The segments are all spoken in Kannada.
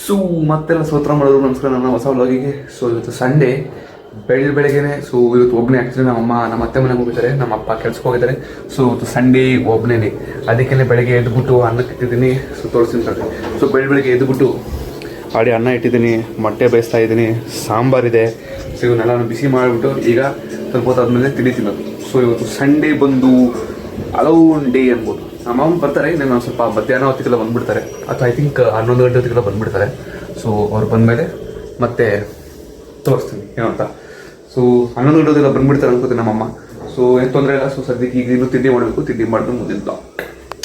ಸೊ ಮತ್ತೆಲ್ಲ ಸ್ತೋತ್ರ ಮಾಡೋದು ನಮಸ್ಕಾರ ನನ್ನ ಹೊಸ ವ್ಲಾಗಿಗೆ. ಸೊ ಇವತ್ತು ಸಂಡೇ ಬೆಳಗ್ಗೆನೆ. ಸೊ ಇವತ್ತು ಒಬ್ಬನೇ ಆ್ಯಕ್ಚುಲಿ ನಮ್ಮ ಅತ್ತೆ ಮನೆಗೆ ಹೋಗಿದ್ದಾರೆ, ನಮ್ಮ ಅಪ್ಪ ಕೆಲ್ಸಕ್ಕೆ ಹೋಗಿದ್ದಾರೆ. ಸೊ ಇವತ್ತು ಸಂಡೇ ಒಬ್ಬನೇ, ಅದಕ್ಕೆ ಬೆಳಗ್ಗೆ ಎದ್ಬಿಟ್ಟು ಅನ್ನಕ್ಕೆ ಇಟ್ಟಿದ್ದೀನಿ. ಸೊ ತೋರಿಸ್ತೀನಿ ಸರ್. ಸೊ ಬೆಳಗ್ಗೆ ಎದ್ಬಿಟ್ಟು ಆಡಿ ಅನ್ನ ಇಟ್ಟಿದ್ದೀನಿ, ಮೊಟ್ಟೆ ಬೇಯಿಸ್ತಾ ಇದ್ದೀನಿ, ಸಾಂಬಾರಿದೆ. ಸೊ ಇವನ್ನೆಲ್ಲ ಬಿಸಿ ಮಾಡಿಬಿಟ್ಟು ಈಗ ಸ್ವಲ್ಪ ಹೊತ್ತಾದ್ಮೇಲೆ ತಿಂಡಿ ತಿನ್ನೋದು. ಸೊ ಇವತ್ತು ಸಂಡೇ ಬಂದು ಅಲೋನ್ ಡೇ ಅನ್ಬೋದು. ನಮ್ಮ ಅಮ್ಮ ಬರ್ತಾರೆ, ಇನ್ನೇನು ಸ್ವಲ್ಪ ಮಧ್ಯಾಹ್ನ ಹೊತ್ತಿಗೆಲ್ಲ ಬಂದುಬಿಡ್ತಾರೆ, ಅಥವಾ ಐ ಥಿಂಕ್ 11 ಗಂಟೆ ಹೊತ್ತಿಗೆಲ್ಲ ಬಂದುಬಿಡ್ತಾರೆ. ಸೊ ಅವ್ರು ಬಂದಮೇಲೆ ಮತ್ತೆ ತೋರಿಸ್ತೀನಿ ಏನು ಅಂತ. ಸೊ 11 ಗಂಟೆ ಹೊತ್ತಿಗೆಲ್ಲ ಬಂದುಬಿಡ್ತಾರೆ ಅನ್ಕೋತೀನಿ ನಮ್ಮಮ್ಮ. ಸೊ ಏನು ತೊಂದರೆ ಇಲ್ಲ. ಸೊ ಸದ್ಯಕ್ಕೆ ಈಗ ಇನ್ನೂ ತಿಂಡಿ ಮಾಡಬೇಕು, ತಿಂಡಿ ಮಾಡಿದ್ರೆ ಮುಂದಿನ ಬ್ಲಾಗ್.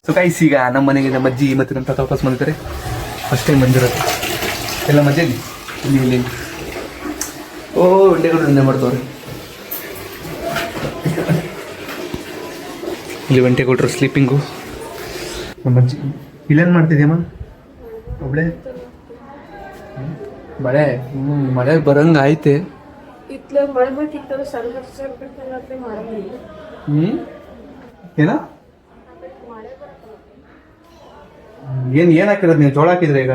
ಸೊ ಗೈಸ್, ಈಗ ನಮ್ಮ ಮನೆಗೆ ನಮ್ಮ ಅಜ್ಜಿ ಮತ್ತು ನಮ್ಮ ತಾತ ವಾಪಸ್ ಬಂದಿದ್ದಾರೆ. ಫಸ್ಟ್ ಟೈಮ್ ಬಂದಿರೋದು ಎಲ್ಲ ಮಜ್ಜೆಲಿ ಇಲ್ಲಿ. ಓ ಉಂಡೆಗಳು ನಿನ್ನೆ ಮಾಡ್ತವ್ರೆ. ಇಲ್ಲಿ ಗಂಟೆ ಕೊಟ್ಟರು ಸ್ಲೀಪಿಂಗು. ನಮ್ಮ ಅಜ್ಜಿ ಇಲ್ಲೇನು ಮಾಡ್ತಿದ್ಯಮ್ಮ ಒಬ್ಳೆ? ಮಳೆ ಮಳೆ ಬರಂಗ ಐತೆ. ಏನ ಏನ್ ಹಾಕಿರೋದು ನೀವು? ಜೋಳ ಹಾಕಿದ್ರೆ ಈಗ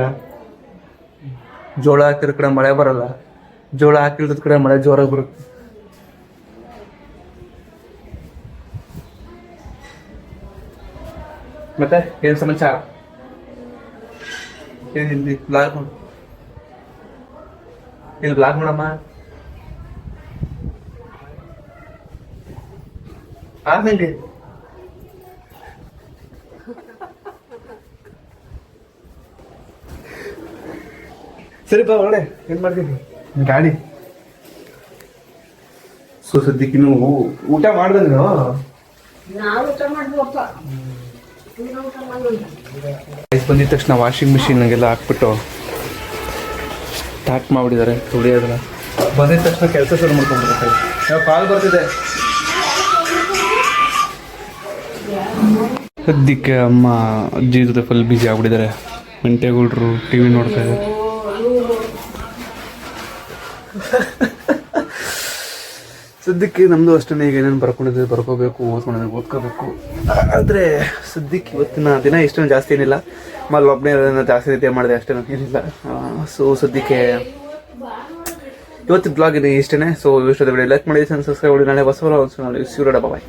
ಜೋಳ ಹಾಕಿರೋ ಕಡೆ ಮಳೆ ಬರಲ್ಲ, ಜೋಳ ಹಾಕಿರೋದ್ ಕಡೆ ಮಳೆ ಜೋರಾಗಿ ಬರುತ್ತೆ. ಮತ್ತೆ ಏನ್ ಸಮಾಚಾರ? ಏನಿಲ್ಲ ಬ್ಲಾಗ್ ಮಾಡು, ಇಲ್ಲಿ ಬ್ಲಾಗ್ ಮಾಡಮ್ಮ. ಆದಂಗೆ ಸರಿಪಾ ಒಳ್ಳೆ ಏನ್ ಮಾಡ್ತೀನಿ ಗಾಡಿ. ಸೊ ಸದ್ಯಕ್ಕೆ ನೀವು ಊಟ ಮಾಡ್ದೆ ನೀನು? ಬಂದಿದ ತಕ್ಷಣ ವಾಷಿಂಗ್ ಮಿಷಿನ್ಗೆಲ್ಲ ಹಾಕ್ಬಿಟ್ಟು ಸ್ಟಾರ್ಟ್ ಮಾಡಿಬಿಟ್ಟಿದ್ದಾರೆ ತುಳಿಯೋದನ್ನ. ಬಂದಿದ ತಕ್ಷಣ ಕೆಲಸ ಶುರು ಮಾಡ್ಕೊಂಡ್ಬಿಡ್ತಾರೆ. ಯಾವ ಕಾಲ್ ಬರ್ತಿದೆ ಸದ್ಯಕ್ಕೆ. ಅಮ್ಮ ಅಜ್ಜಿ ಜೊತೆ ಫುಲ್ ಬ್ಯುಸಿ ಆಗ್ಬಿಟ್ಟಿದ್ದಾರೆ. ಮೆಂಟೆಗೌಡ್ರು ಟಿ ವಿ ನೋಡ್ತಾ ಇದ್ದಾರೆ. ಸದ್ಯಕ್ಕೆ ನಮ್ಮದು ಅಷ್ಟೇ, ಈಗ ಏನೇನು ಬರ್ಕೊಂಡಿದ್ದೆ ಬರ್ಕೋಬೇಕು, ಓದ್ಕೋಬೇಕು. ಆದರೆ ಸದ್ಯಕ್ಕೆ ಇವತ್ತಿನ ದಿನ ಇಷ್ಟೇನು ಜಾಸ್ತಿ ಏನಿಲ್ಲ. ಆಮೇಲೆ ಒಬ್ಬನೇ ಜಾಸ್ತಿ ರೀತಿಯ ಮಾಡಿದೆ, ಅಷ್ಟೇನು ಏನಿಲ್ಲ. ಸೊ ಸದ್ಯಕ್ಕೆ ಇವತ್ತು ಬ್ಲಾಗ್ ಇದೆ ಇಷ್ಟೇ. ಸೊ ಇಷ್ಟೊಂದು ವಿಡಿಯೋ ಲೈಕ್ ಮಾಡಿ, ಸಬ್ಸ್ಕ್ರೈಬ್ ಮಾಡಿ. ನಾಳೆ ಹೊಸ ಬಾಯ್.